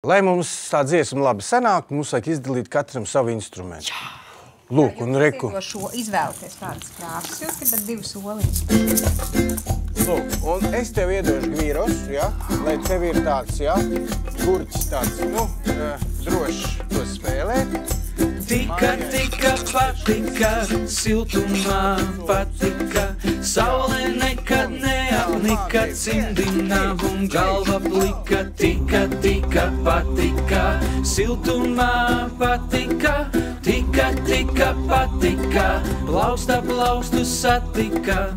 Lai mums tā dziesma labi sanāk, mums vajag izdalīt katram savu instrumentu. Lūk, un reku. Izvēlēties kādas krāsas, jūs gribat 2 soliņus. Lūk, un es tev iedošu gvīros, ja, lai tev ir tāds, ja, gurķis tāds, drošs to spēlēt. Tika, patika, siltumā patika, saule nekad neapnika, cimdina un galva plika. Tika, patika, siltumā patika, tika, patika, plaukstu satika.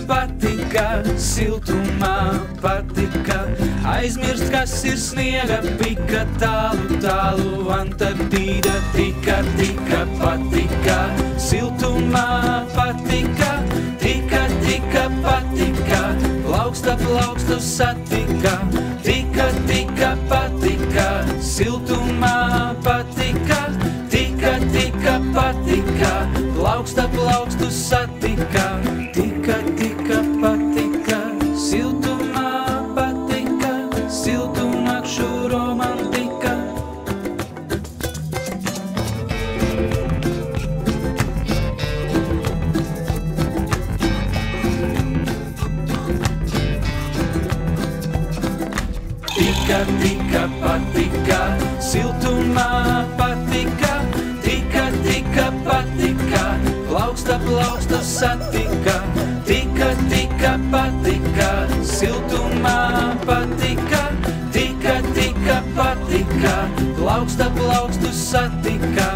Patika, siltumā patika, aizmirst, kas ir sniega pika, tālu Antarktīda. Tika, patika, siltumā patika, tika, patika, plaukstu satika. Tika, patika, siltumā patika, tika, patika, plaukstu satika. Tika, patika, siltumā patika, siltumnakšu romantika. Tika, patika, siltumā patika, tika, patika, plaukstu satika. Tika, patika, siltumā patika, tika, patika, plaukstu satika.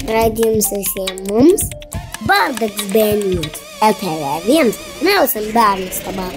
Raidījums visiem mums, Bārdags bērniņš, LTV1, Nelson bērnistabā.